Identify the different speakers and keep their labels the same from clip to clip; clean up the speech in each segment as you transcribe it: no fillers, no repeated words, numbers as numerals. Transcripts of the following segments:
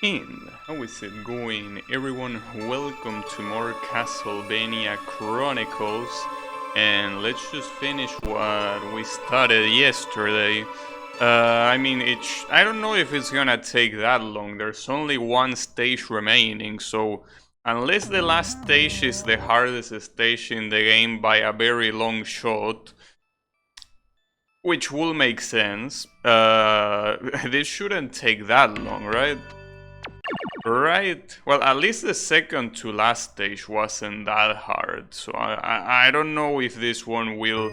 Speaker 1: And how is it going, everyone? Welcome to more Castlevania Chronicles, and let's just finish what we started yesterday. I don't know if it's gonna take that long. There's only one stage remaining, so unless the last stage is the hardest stage in the game by a very long shot, which will make sense, this shouldn't take that long, right? Right. Well, at least the second to last stage wasn't that hard, so I don't know if this one will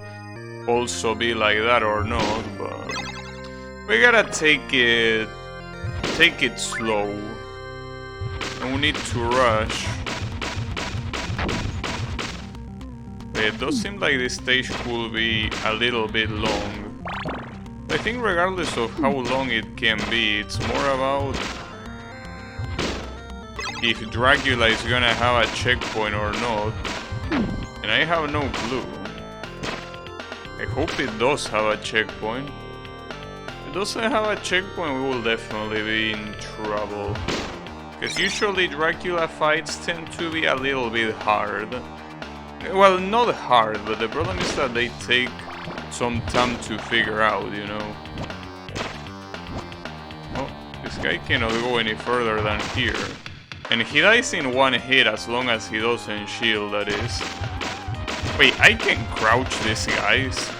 Speaker 1: also be like that or not, but we gotta take it slow. No need to rush. It does seem like this stage could be a little bit long. I think regardless of how long it can be, it's more about if Dracula is gonna have a checkpoint or not, and I have no clue. I hope it does have a checkpoint. If it doesn't have a checkpoint, we will definitely be in trouble. Because usually Dracula fights tend to be a little bit hard. Well, not hard, but the problem is that they take some time to figure out, you know. Oh, this guy cannot go any further than here. And he dies in one hit as long as he doesn't shield, that is. Wait, I can crouch these guys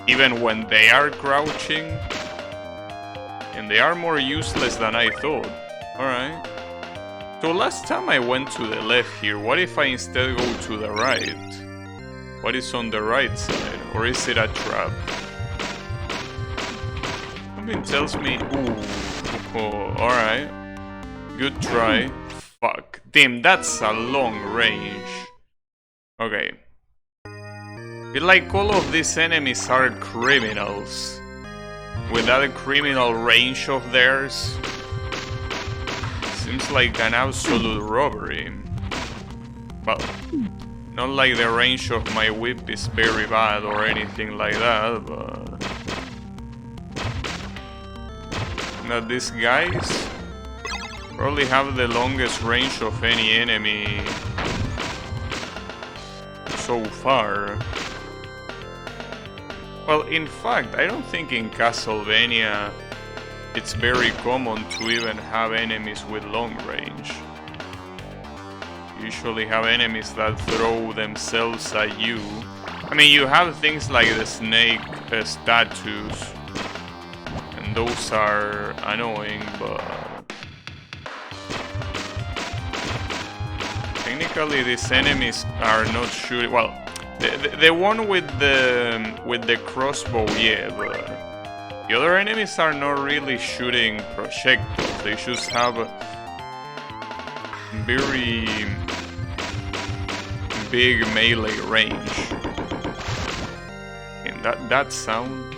Speaker 1: even when they are crouching? And they are more useless than I thought. Alright. So last time I went to the left here, what if I instead go to the right? What is on the right side? Or is it a trap? Something tells me... Ooh. Oh, alright. Good try. Fuck. Damn, that's a long range. Okay. Feel like all of these enemies are criminals. With that criminal range of theirs. Seems like an absolute robbery. Well, not like the range of my whip is very bad or anything like that, but... Now these guys probably have the longest range of any enemy so far. Well, in fact, I don't think in Castlevania it's very common to even have enemies with long range. You usually have enemies that throw themselves at you. I mean, you have things like the snake statues, and those are annoying, but technically these enemies are not shooting. Well, the one with the crossbow, yeah, but the other enemies are not really shooting projectiles. They just have a very big melee range. And that sound.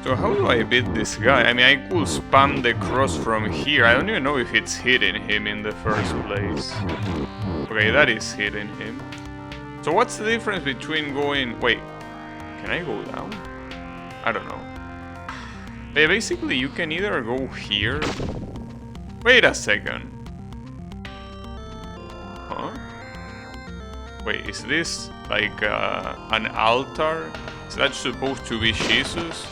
Speaker 1: So how do I beat this guy? I mean, I could spam the cross from here. I don't even know if it's hitting him in the first place. Okay, that is hitting him. So what's the difference between going... Wait, can I go down? I don't know. Yeah, basically, you can either go here... Wait a second. Huh? Wait, is this like an altar? Is that supposed to be Jesus?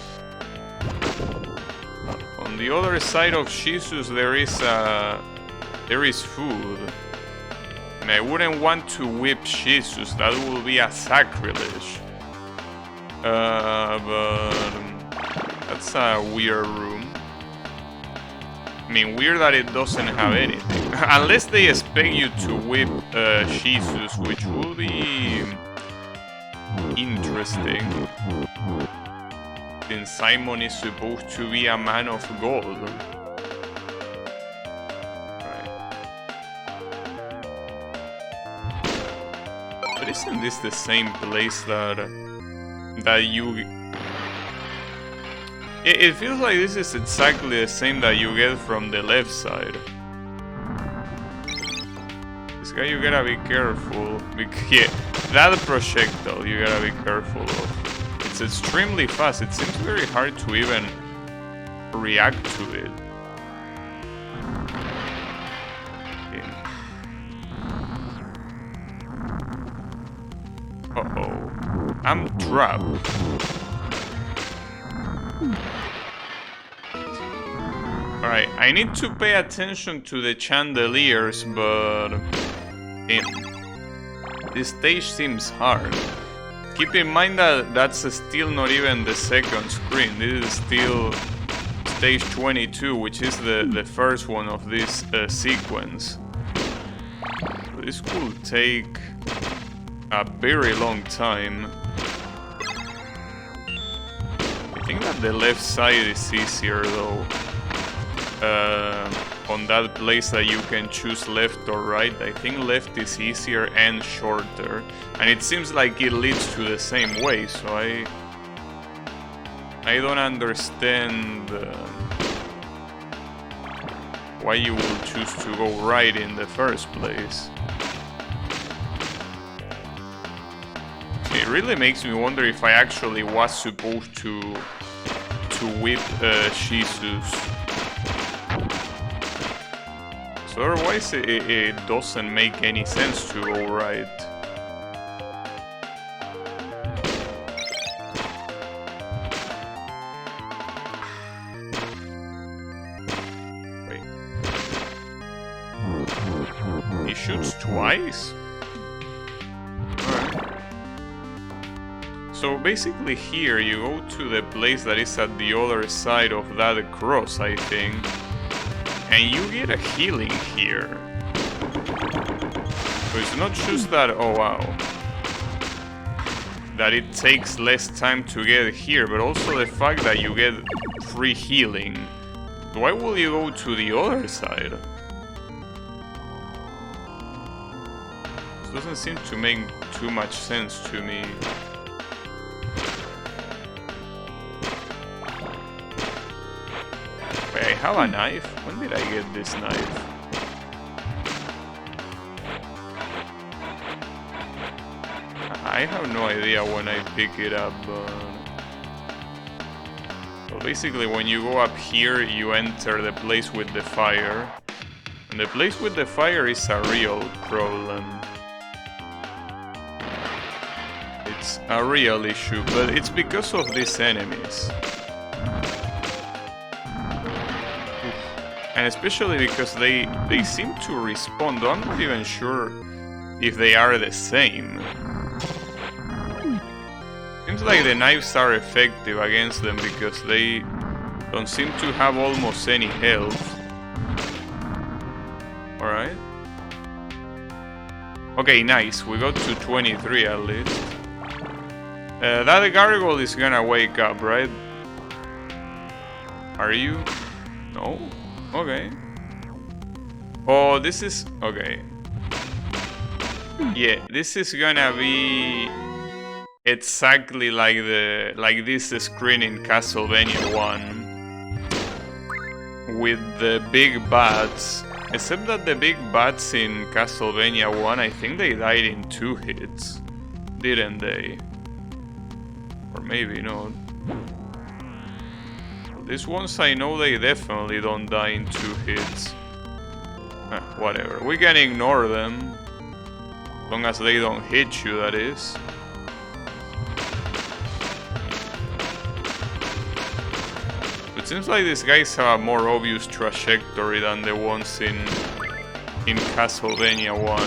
Speaker 1: On the other side of Jesus there is food. And I wouldn't want to whip Jesus, that would be a sacrilege. But that's a weird room. I mean, weird that it doesn't have anything. Unless they expect you to whip Jesus, which will be interesting. Since Simon is supposed to be a man of gold. But isn't this the same place that you... It feels like this is exactly the same that you get from the left side. This guy you gotta be careful. Yeah, that projectile you gotta be careful of. It's extremely fast. It seems very hard to even react to it. Uh-oh. I'm trapped. Alright, I need to pay attention to the chandeliers, but... this stage seems hard. Keep in mind that that's still not even the second screen. This is still stage 22, which is the first one of this sequence. So this could take a very long time. I think that the left side is easier though. On that place that you can choose left or right, I think left is easier and shorter. And it seems like it leads to the same way, so I don't understand why you will choose to go right in the first place. It really makes me wonder if I actually was supposed to whip Jesus. So otherwise it doesn't make any sense to go right. Wait. He shoots twice? Alright. So basically here you go to the place that is at the other side of that cross, I think. And you get a healing here. So it's not just that, oh wow, that it takes less time to get here, but also the fact that you get free healing. Why will you go to the other side? This doesn't seem to make too much sense to me. Wait, I have a knife? When did I get this knife? I have no idea when I pick it up, but... Well, basically when you go up here, you enter the place with the fire. And the place with the fire is a real problem. It's a real issue, but it's because of these enemies. And especially because they seem to respond, though I'm not even sure if they are the same. Seems like the knives are effective against them because they don't seem to have almost any health. Alright. Okay, nice. We got to 23 at least. That gargoyle is gonna wake up, right? Are you? No? Okay. Oh, this is... okay. Yeah, this is gonna be... exactly like this screen in Castlevania 1. With the big bats. Except that the big bats in Castlevania 1, I think they died in 2 hits. Didn't they? Or maybe not. These ones I know they definitely don't die in 2 hits. Whatever, we can ignore them. As long as they don't hit you, that is. It seems like these guys have a more obvious trajectory than the ones in Castlevania 1.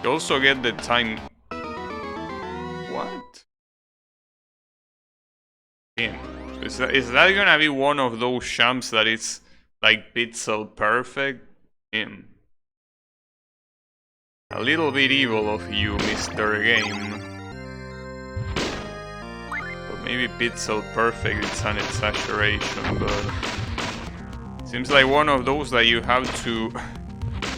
Speaker 1: You also get the time... What? Damn. Is that gonna be one of those champs that it's like pixel perfect? Damn. A little bit evil of you, Mr. Game. But maybe pixel perfect is an exaggeration, but... seems like one of those that you have to...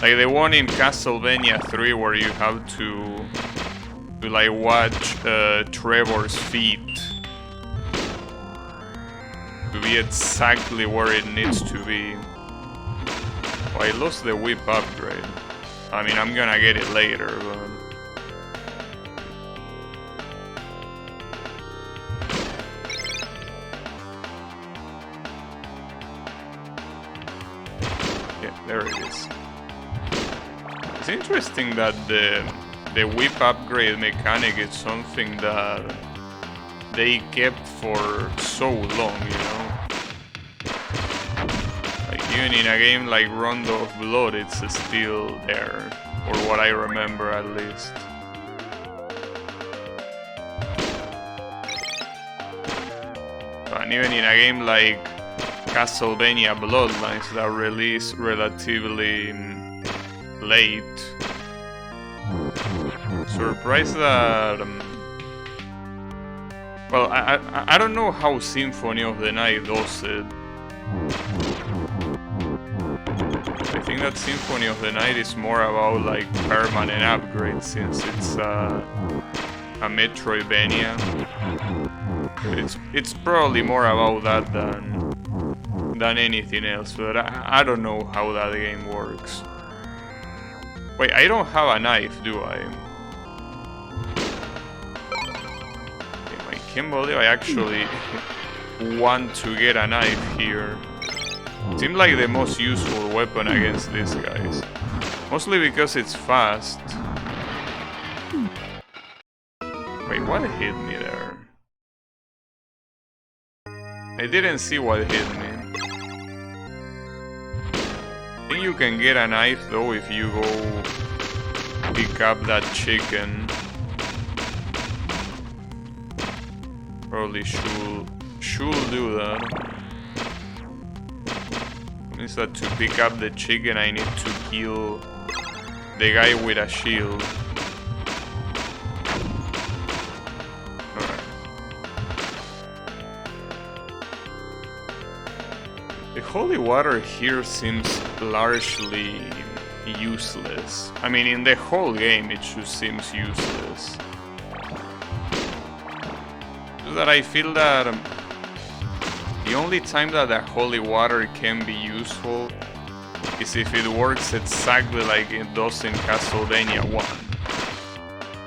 Speaker 1: like the one in Castlevania 3 where you have to like watch Trevor's feet to be exactly where it needs to be. Oh, I lost the whip upgrade. I mean, I'm gonna get it later, but... yeah, there it is. It's interesting that the whip upgrade mechanic is something that they kept for so long, you know? Like, even in a game like Rondo of Blood, it's still there, or what I remember at least. And even in a game like Castlevania Bloodlines that released relatively late, surprised that well, I don't know how Symphony of the Night does it. I think that Symphony of the Night is more about like permanent upgrades, since it's a Metroidvania. It's probably more about that than anything else, but I don't know how that game works. Wait, I don't have a knife, do I? I can't believe I actually want to get a knife here. Seems like the most useful weapon against these guys. Mostly because it's fast. Wait, what hit me there? I didn't see what hit me. I think you can get a knife though if you go pick up that chicken. Probably should do that. Means that to pick up the chicken I need to kill the guy with a shield. Alright. The holy water here seems largely useless. I mean, in the whole game it just seems useless. That I feel that the only time that the holy water can be useful is if it works exactly like it does in Castlevania 1,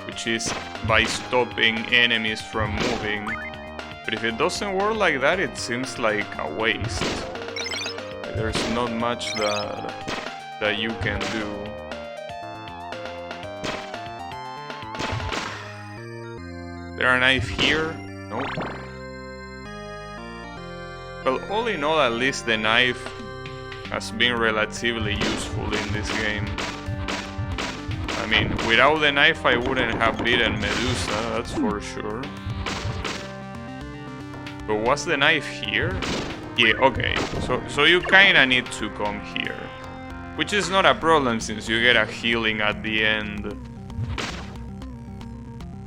Speaker 1: which is by stopping enemies from moving. But if it doesn't work like that, it seems like a waste. There's not much that you can do. There a knife here? Nope. Well, all in all, at least the knife has been relatively useful in this game. I mean, without the knife I wouldn't have beaten Medusa, that's for sure. But was the knife here? Yeah, okay. So you kinda need to come here. Which is not a problem since you get a healing at the end.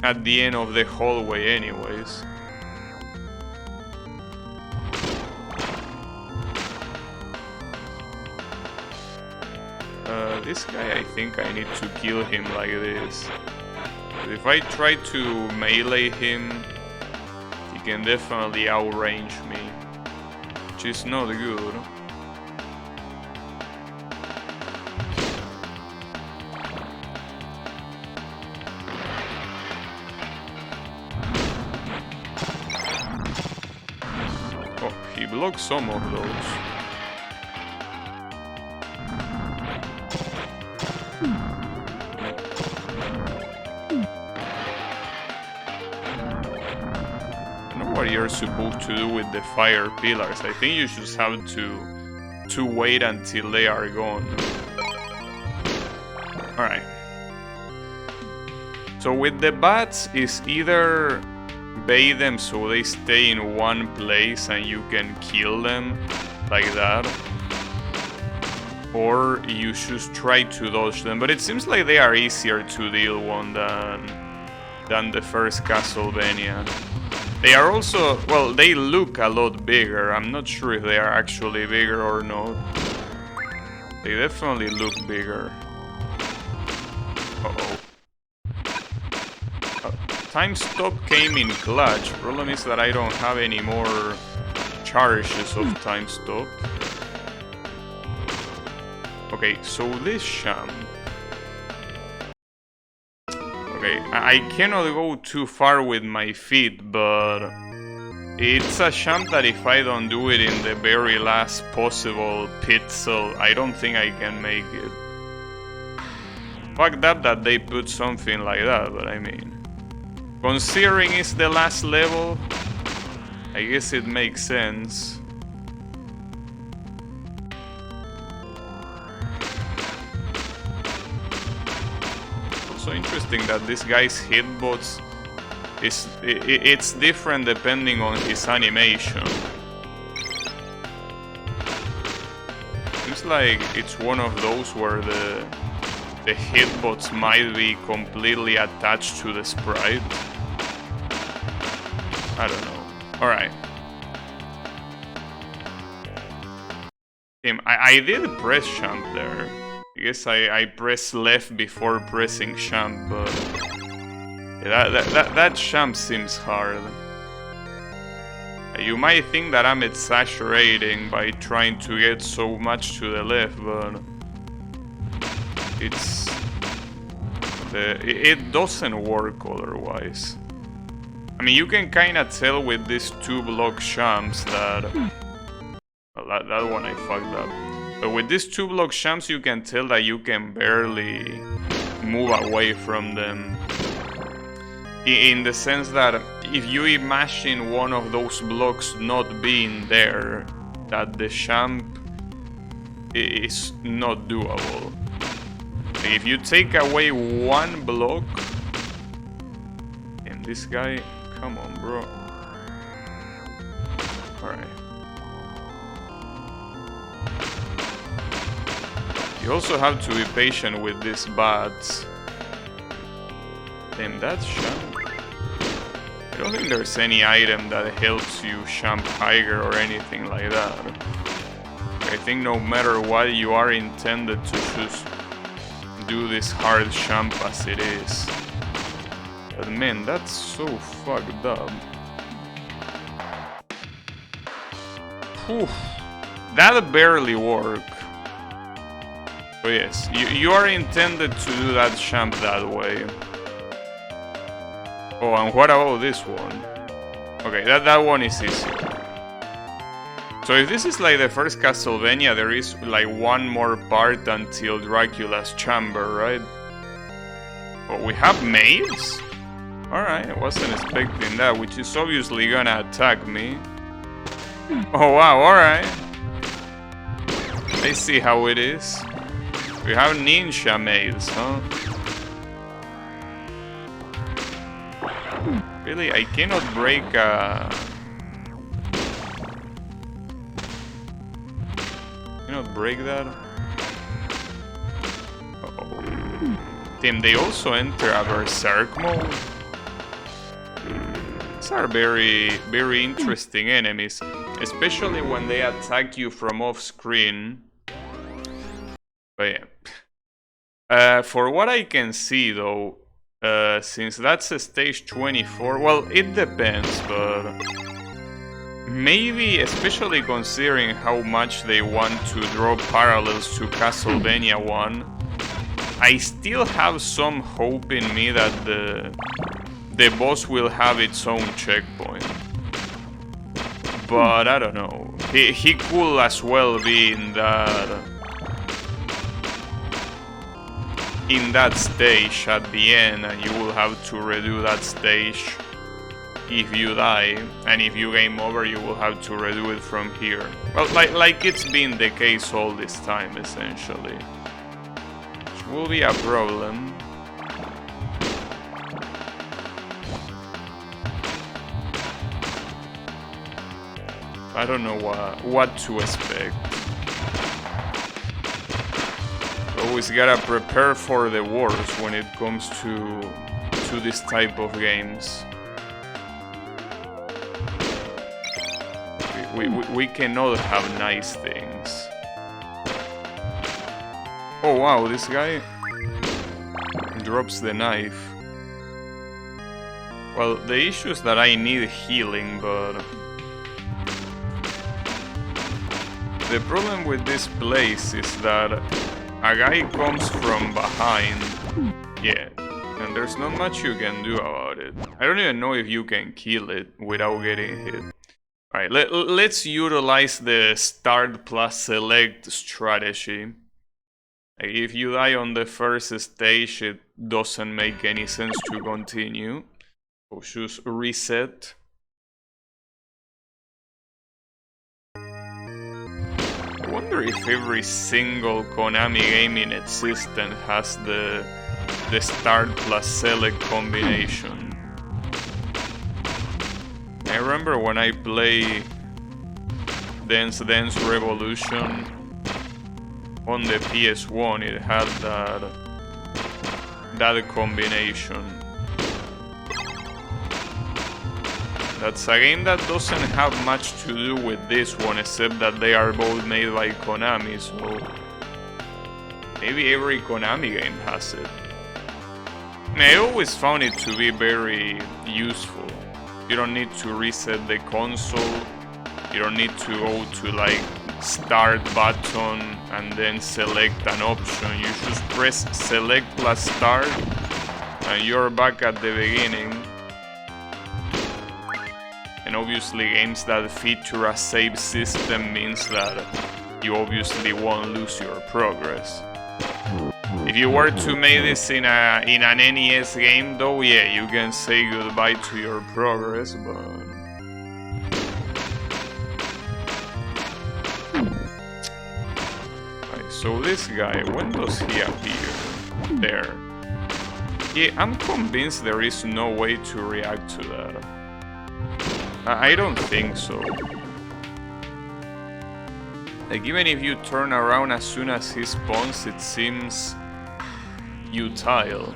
Speaker 1: At the end of the hallway anyways. This guy, I think I need to kill him like this. But if I try to melee him, he can definitely outrange me, which is not good. Oh, he blocked some of those. What you're supposed to do with the fire pillars. I think you just have to wait until they are gone. Alright. So with the bats is either bait them so they stay in one place and you can kill them like that, or you just try to dodge them, but it seems like they are easier to deal with than the first Castlevania. They are also, well, they look a lot bigger. I'm not sure if they are actually bigger or not. They definitely look bigger. Uh-oh. Time stop came in clutch. Problem is that I don't have any more charges of time stop. Okay, so this sham. Okay, I cannot go too far with my feet, but it's a sham that if I don't do it in the very last possible pixel, I don't think I can make it. Fucked up that they put something like that, but I mean... Considering it's the last level, I guess it makes sense. Also interesting that this guy's hitbox it's different depending on his animation. Seems like it's one of those where the hitbox might be completely attached to the sprite. I don't know. Alright. I did press jump there. I guess I pressed left before pressing jump, but that jump seems hard. You might think that I'm exaggerating by trying to get so much to the left, but it doesn't work otherwise. I mean, you can kind of tell with these 2-block jumps that... Well, that one I fucked up. But with these 2-block jumps, you can tell that you can barely move away from them. In the sense that if you imagine one of those blocks not being there, that the jump is not doable. If you take away one block, and this guy, come on, bro. Alright. You also have to be patient with these bats. And that jump. I don't think there's any item that helps you jump higher or anything like that. I think no matter what, you are intended to just do this hard jump as it is. But man, that's so fucked up. Whew. That barely worked. So yes, you are intended to do that jump that way. Oh, and what about this one? Okay, that one is easy. So if this is like the first Castlevania, there is like one more part until Dracula's chamber, right? Oh, we have maids? Alright, I wasn't expecting that, which is obviously gonna attack me. Oh wow, alright. I see how it is. We have ninja maids, huh? Really, I cannot break cannot break that. Uh-oh. Damn, they also enter a berserk mode. These are very, very interesting enemies, especially when they attack you from off screen. But yeah. For what I can see though, since that's a stage 24, well, it depends, but maybe, especially considering how much they want to draw parallels to Castlevania 1, I still have some hope in me that the boss will have its own checkpoint. But I don't know, he could as well be in that stage at the end, and you will have to redo that stage if you die, and if you game over you will have to redo it from here. Well, like it's been the case all this time essentially, which will be a problem. I don't know what to expect. Always gotta prepare for the worst when it comes to this type of games. We cannot have nice things. Oh wow, this guy drops the knife. Well, the issue is that I need healing, but the problem with this place is that a guy comes from behind, yeah, and there's not much you can do about it. I don't even know if you can kill it without getting hit. Alright, let's utilize the start plus select strategy. Like if you die on the first stage, it doesn't make any sense to continue. So just reset. I wonder if every single Konami game in existence has the start plus select combination. I remember when I play Dance Dance Revolution on the PS1, it had that combination. That's a game that doesn't have much to do with this one, except that they are both made by Konami, so maybe every Konami game has it. I always found it to be very useful. You don't need to reset the console. You don't need to go to like start button and then select an option. You just press select plus start and you're back at the beginning. And obviously games that feature a save system means that you obviously won't lose your progress. If you were to make this in an NES game though, yeah, you can say goodbye to your progress, but... Right, so this guy, when does he appear? There. Yeah, I'm convinced there is no way to react to that. I don't think so. Like, even if you turn around as soon as he spawns, it seems futile.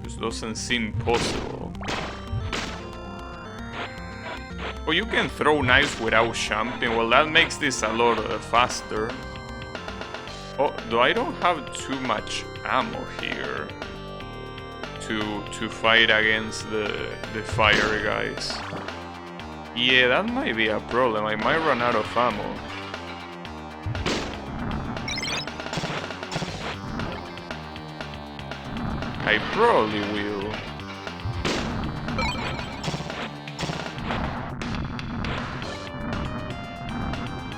Speaker 1: Just doesn't seem possible. Oh, you can throw knives without jumping. Well, that makes this a lot faster. Oh, though I don't have too much ammo here to fight against the fire guys. Yeah, that might be a problem. I might run out of ammo. I probably will.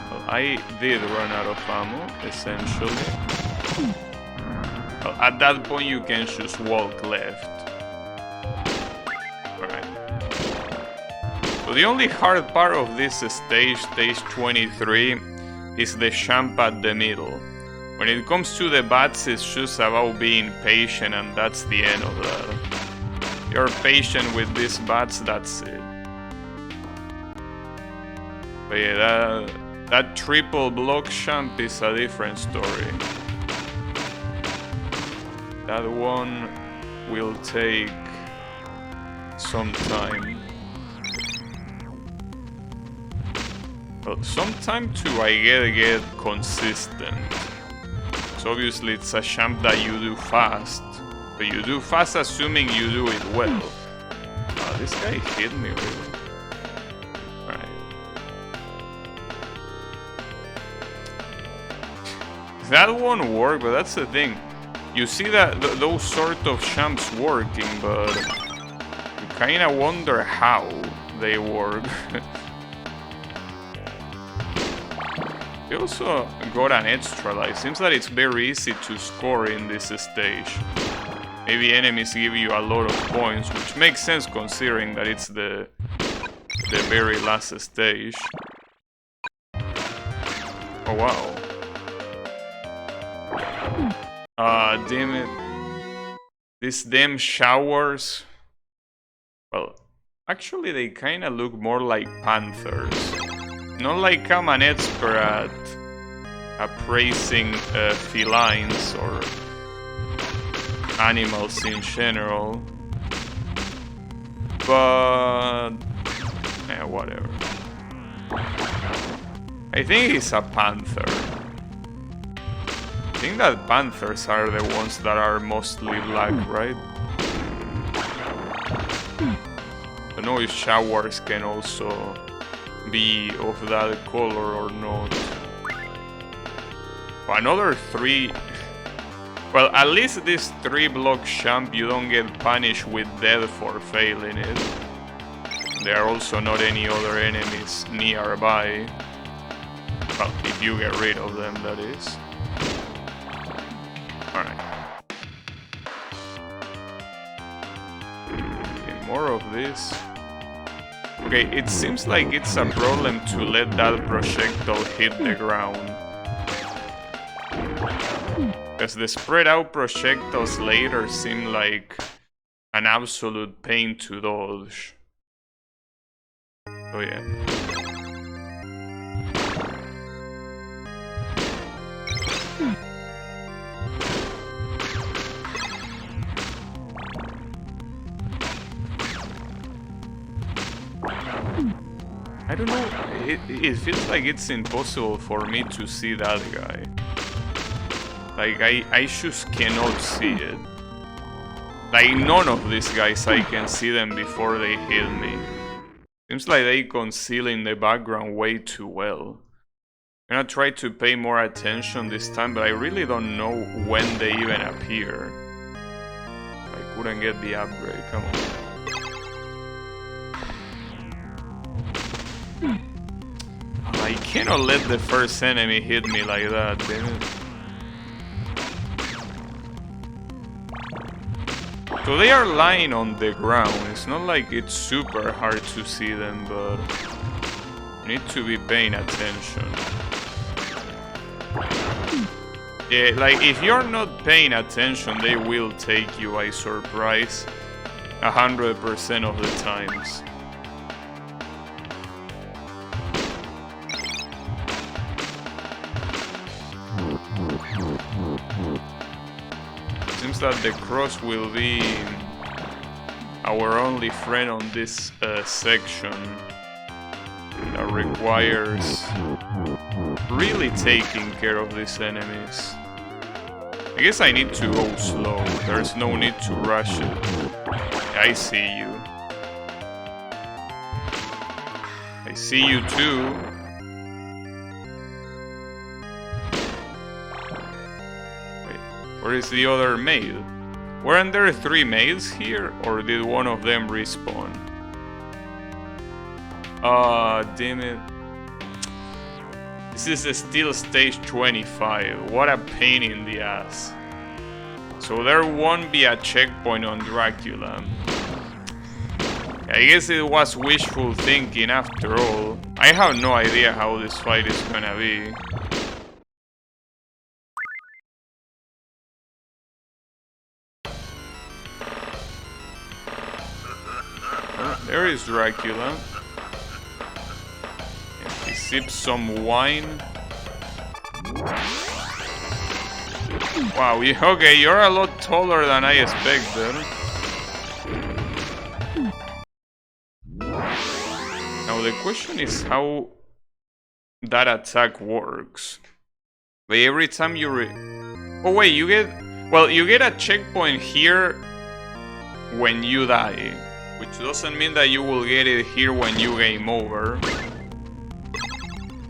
Speaker 1: Well, I did run out of ammo, essentially. Well, at that point you can just walk left. So the only hard part of this stage, stage 23, is the jump at the middle. When it comes to the bats, it's just about being patient, and that's the end of that. You're patient with these bats, that's it. But yeah, that triple block jump is a different story. That one will take some time. Well, sometime too I get consistent. So obviously it's a jump that you do fast. But you do fast assuming you do it well. This guy hit me really. Right. That won't work, but that's the thing. You see that those sort of jumps working, but you kinda wonder how they work. We also got an extra life. Seems that it's very easy to score in this stage. Maybe enemies give you a lot of points, which makes sense considering that it's the very last stage. Oh wow. Damn it. These damn showers. Well, actually they kinda look more like panthers. Not like I'm an expert at appraising felines or animals in general, but yeah, whatever. I think it's a panther. I think that panthers are the ones that are mostly black, right? I don't know if showers can also be of that color or not. Another 3. Well, at least this 3-block jump you don't get punished with death for failing it. There are also not any other enemies nearby. Well, if you get rid of them, that is. Alright. Okay, more of this. Okay, it seems like it's a problem to let that projectile hit the ground. Because the spread out projectiles later seem like an absolute pain to dodge. Oh yeah. I don't know, it feels like it's impossible for me to see that guy. Like, I just cannot see it. Like, none of these guys I can see them before they hit me. Seems like they conceal in the background way too well. I'm gonna try to pay more attention this time, but I really don't know when they even appear. I couldn't get the upgrade, come on. I cannot let the first enemy hit me like that, damn it. So they are lying on the ground. It's not like it's super hard to see them, but you need to be paying attention. Yeah, like if you're not paying attention, they will take you by surprise 100% of the times. Seems that the cross will be our only friend on this section that requires really taking care of these enemies. I guess I need to go slow, there's no need to rush it. I see you. I see you too. Where is the other maid? Weren't there 3 maids here? Or did one of them respawn? Ah, damn it. This is still stage 25. What a pain in the ass. So there won't be a checkpoint on Dracula. I guess it was wishful thinking after all. I have no idea how this fight is gonna be. There is Dracula. And he sips some wine. Wow, okay, you're a lot taller than I expected. Now the question is how that attack works. But every time you oh wait, you get a checkpoint here when you die. Which doesn't mean that you will get it here when you game over.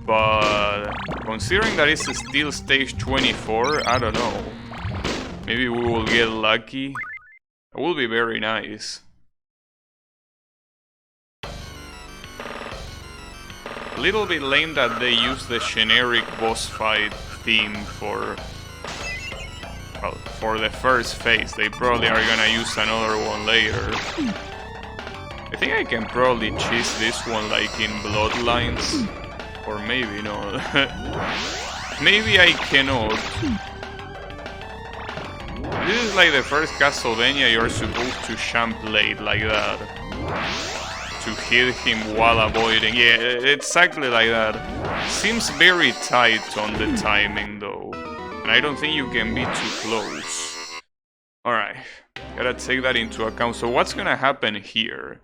Speaker 1: But considering that it's still stage 24, I don't know. Maybe we will get lucky. It will be very nice. A little bit lame that they use the generic boss fight theme for the first phase. They probably are gonna use another one later. I think I can probably cheese this one like in Bloodlines. Or maybe not. Maybe I cannot. This is like the first Castlevania you're supposed to jump late like that. To hit him while avoiding. Yeah, exactly like that. Seems very tight on the timing though. And I don't think you can be too close. Alright. Gotta take that into account. So what's gonna happen here?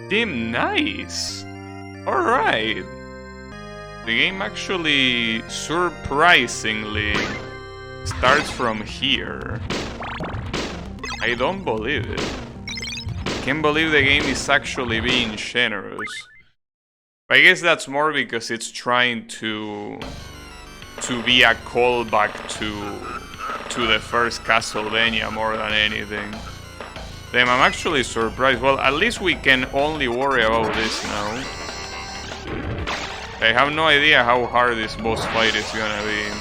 Speaker 1: Damn nice! Alright! The game actually, surprisingly, starts from here. I don't believe it. Can't believe the game is actually being generous. But I guess that's more because it's trying to be a callback to the first Castlevania more than anything. Damn, I'm actually surprised. Well, at least we can only worry about this now. I have no idea how hard this boss fight is gonna be.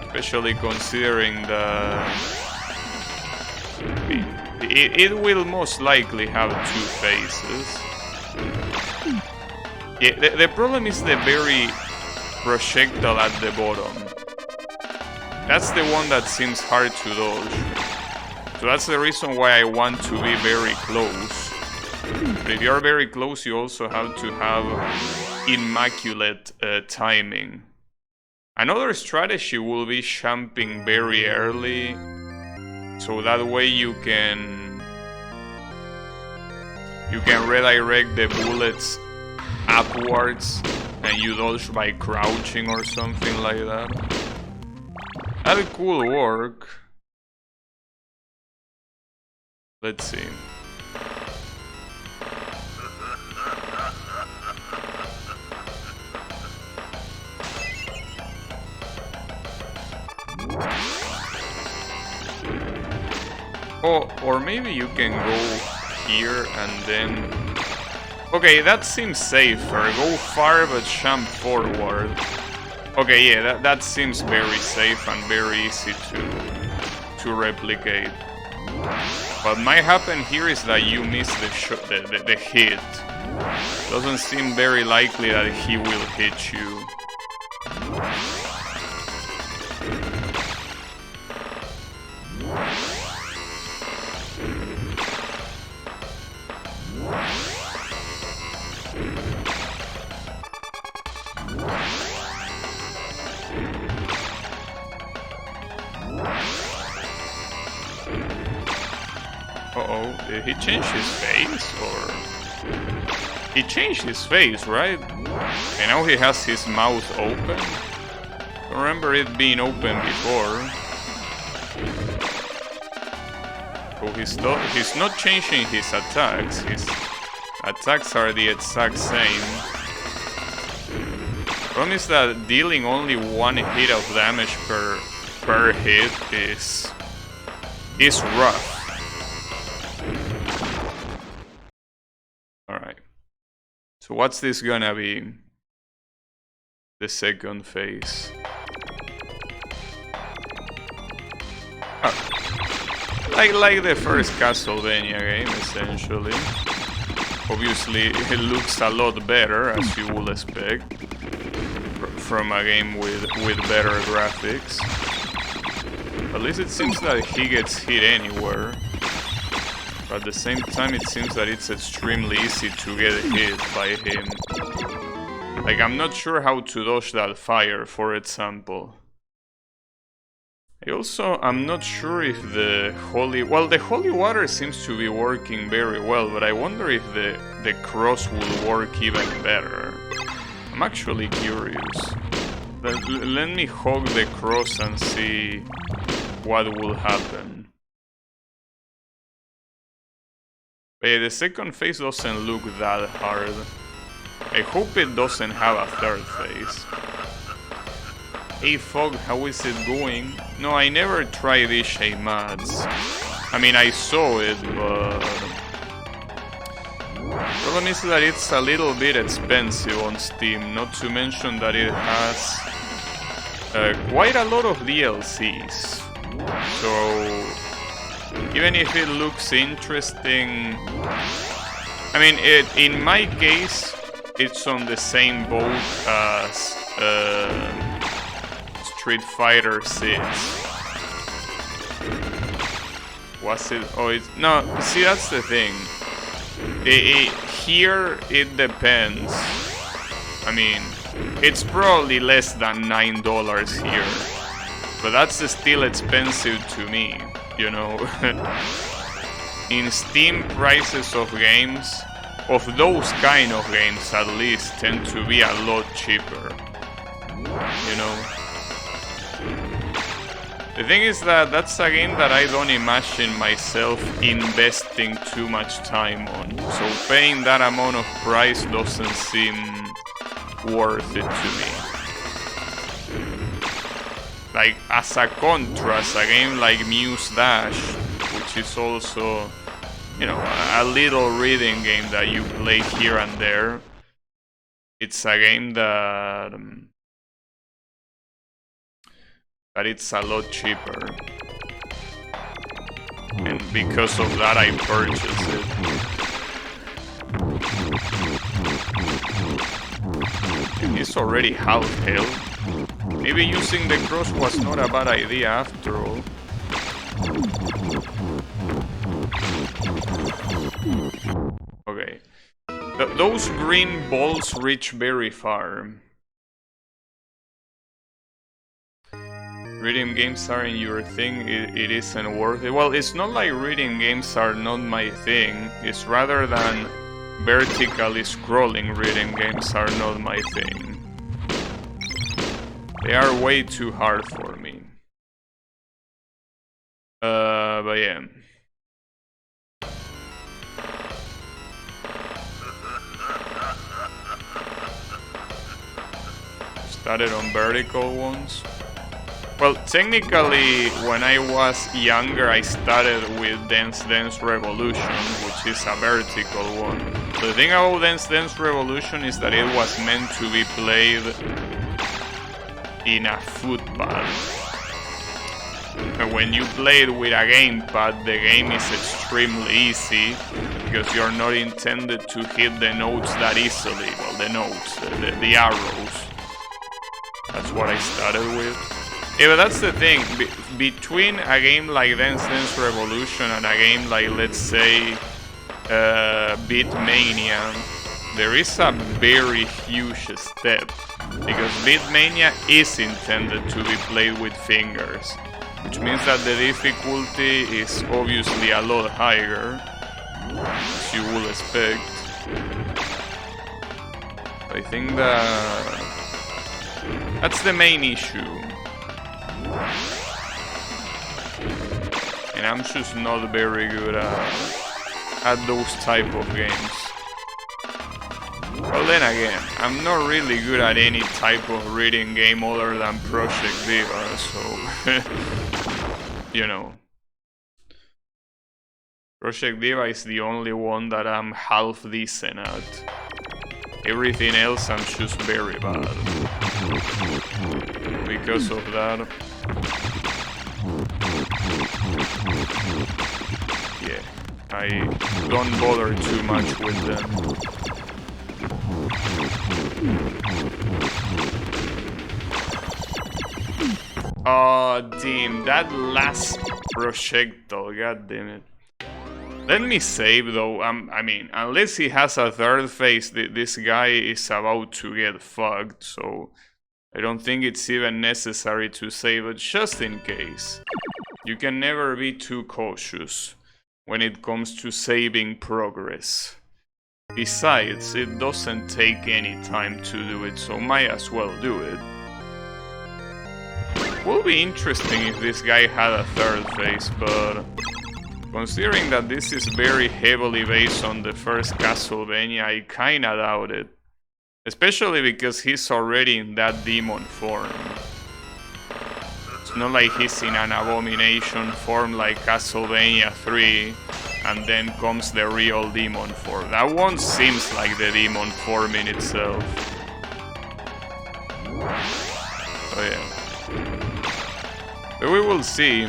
Speaker 1: Especially considering it will most likely have 2 phases. Yeah, the problem is the very projectile at the bottom. That's the one that seems hard to dodge. So that's the reason why I want to be very close. But if you're very close, you also have to have immaculate timing. Another strategy will be jumping very early, so that way you can redirect the bullets upwards and you dodge by crouching or something like that. That could work. Let's see. Oh, or maybe you can go here and then... Okay, that seems safer. Go far but jump forward. Okay, yeah, that seems very safe and very easy to replicate. What might happen here is that you miss the hit. Doesn't seem very likely that he will hit you. Uh-oh, did he change his face, or... He changed his face, right? And now he has his mouth open. I remember it being open before. So he's not changing his attacks. His attacks are the exact same. Problem is that dealing only 1 hit of damage per hit is rough. Alright. So what's this gonna be? The second phase. Oh. Like the first Castlevania game, essentially. Obviously, it looks a lot better, as you would expect, from a game with better graphics. At least it seems that he gets hit anywhere. But at the same time, it seems that it's extremely easy to get hit by him. Like, I'm not sure how to dodge that fire, for example. I'm not sure if the holy... Well, the holy water seems to be working very well, but I wonder if the cross will work even better. I'm actually curious. Let me hog the cross and see what will happen. But yeah, the second phase doesn't look that hard. I hope it doesn't have a third phase. Hey Fog, how is it going? No, I never tried these Shaymats. I mean, I saw it, but... Problem is that it's a little bit expensive on Steam, not to mention that it has quite a lot of DLCs. So, even if it looks interesting... I mean, in my case, it's on the same boat as... Street Fighter 6. Was it? Oh, it's... No, see, that's the thing. Here, it depends. I mean, it's probably less than $9 here. But that's still expensive to me, you know? In Steam, prices of games, of those kind of games at least, tend to be a lot cheaper. You know? The thing is that that's a game that I don't imagine myself investing too much time on. So paying that amount of price doesn't seem worth it to me. Like, as a contrast, a game like Muse Dash, which is also, you know, a little reading game that you play here and there, it's a game that it's a lot cheaper, and because of that I purchased it. And he's already half health. Maybe using the cross was not a bad idea after all. Okay. Those green balls reach very far. Reading games aren't your thing, it isn't worth it. Well, it's not like reading games are not my thing. It's rather than vertically scrolling reading games are not my thing. They are way too hard for me. But yeah. Started on vertical ones. Well, technically, when I was younger, I started with Dance Dance Revolution, which is a vertical one. The thing about Dance Dance Revolution is that it was meant to be played in a footpad. And when you play it with a gamepad, the game is extremely easy, because you're not intended to hit the notes that easily. Well, the notes, the arrows. That's what I started with. Yeah, but that's the thing, between a game like Dance Dance Revolution and a game like, let's say, Beatmania, there is a very huge step, because Beatmania is intended to be played with fingers, which means that the difficulty is obviously a lot higher, as you would expect. I think that's the main issue. And I'm just not very good at those type of games. Well, then again, I'm not really good at any type of reading game other than Project Diva, so you know. Project Diva is the only one that I'm half decent at. Everything else I'm just very bad. Because of that. Yeah, I don't bother too much with them. Oh, damn, that last projectile, god damn it. Let me save though, I mean, unless he has a third phase, this guy is about to get fucked, so I don't think it's even necessary to save it, just in case. You can never be too cautious when it comes to saving progress. Besides, it doesn't take any time to do it, so might as well do it. Will be interesting if this guy had a third phase, but considering that this is very heavily based on the first Castlevania, I kinda doubt it. Especially because he's already in that demon form. It's not like he's in an abomination form like Castlevania 3, and then comes the real demon form. That one seems like the demon form in itself. Oh yeah. But we will see.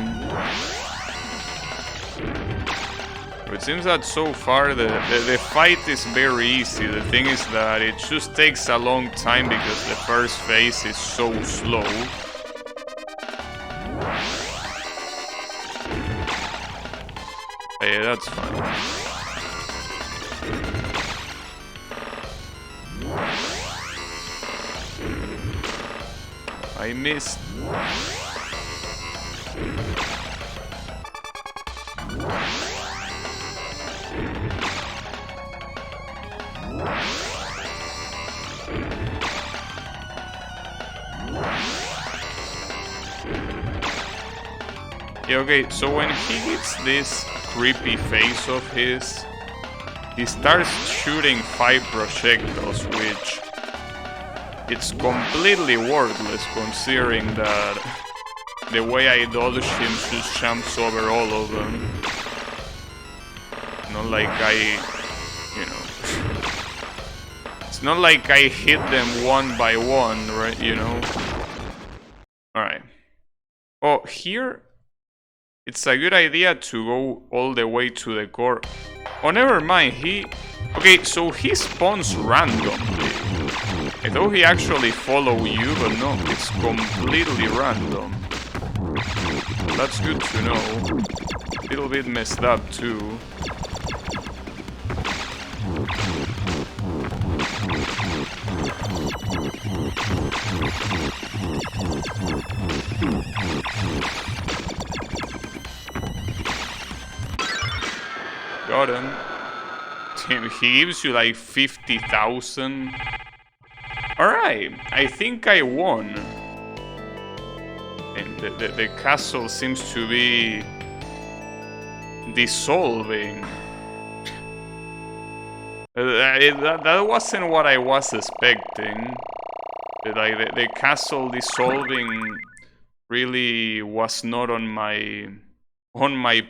Speaker 1: It seems that so far the fight is very easy. The thing is that it just takes a long time because the first phase is so slow. Yeah, that's fine. I missed. Yeah, okay, so when he gets this creepy face of his, he starts shooting 5 projectiles, which it's completely worthless considering that the way I dodge him just jumps over all of them. Not like I, you know, it's It's not like I hit them one by one, right? You know? Alright. Oh, here... It's a good idea to go all the way to the core. Oh, never mind, Okay, so he spawns randomly. I thought he actually follow you, but no, it's completely random. That's good to know. A little bit messed up, too. Got him. Damn, he gives you like 50,000. Alright, I think I won. And the castle seems to be dissolving. That wasn't what I was expecting. Like the castle dissolving really was not on my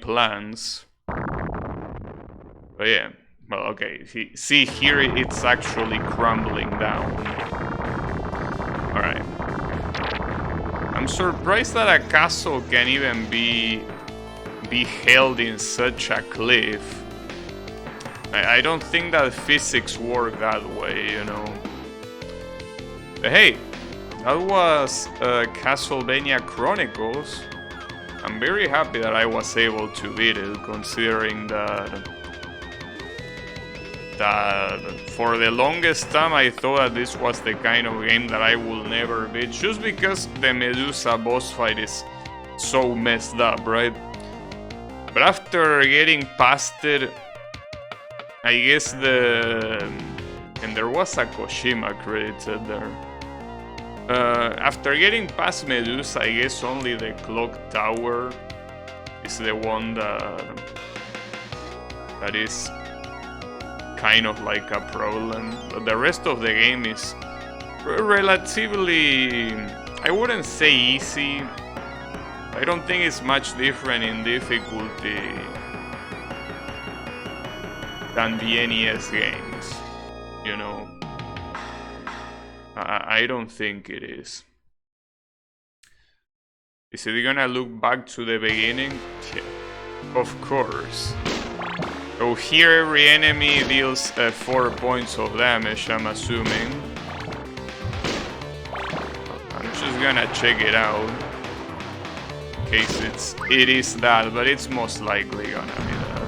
Speaker 1: plans. But yeah, well, okay. See here, it's actually crumbling down. All right. I'm surprised that a castle can even be held in such a cliff. I don't think that physics work that way, you know. But hey, that was Castlevania Chronicles. I'm very happy that I was able to beat it, considering that for the longest time I thought that this was the kind of game that I will never beat, just because the Medusa boss fight is so messed up, right? But after getting past it, I guess and there was a Koshima credited there. After getting past Medusa, I guess only the clock tower is the one that is kind of like a problem. But the rest of the game is relatively, I wouldn't say easy. I don't think it's much different in difficulty than the NES games, you know. I don't think it is. Is it gonna look back to the beginning? Yeah, of course. So here every enemy deals 4 points of damage, I'm assuming. I'm just gonna check it out. In case it is that, but it's most likely gonna be that.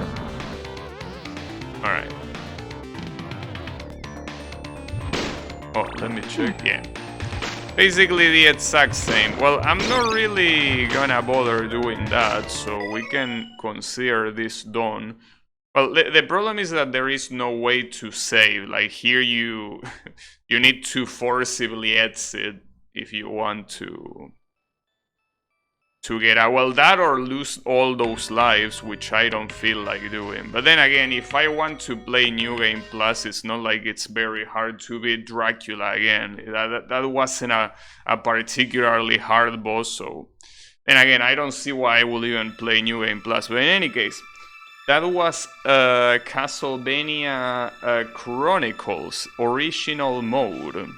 Speaker 1: Alright. Oh, let me check. Yeah. Basically the exact same. Well, I'm not really gonna bother doing that, so we can consider this done. Well, the problem is that there is no way to save. Like here you you need to forcibly exit if you want to get out. Well, that or lose all those lives, which I don't feel like doing. But then again, if I want to play New Game Plus, it's not like it's very hard to beat Dracula again. That wasn't a particularly hard boss, so... And again, I don't see why I will even play New Game Plus. But in any case, that was Castlevania Chronicles original mode.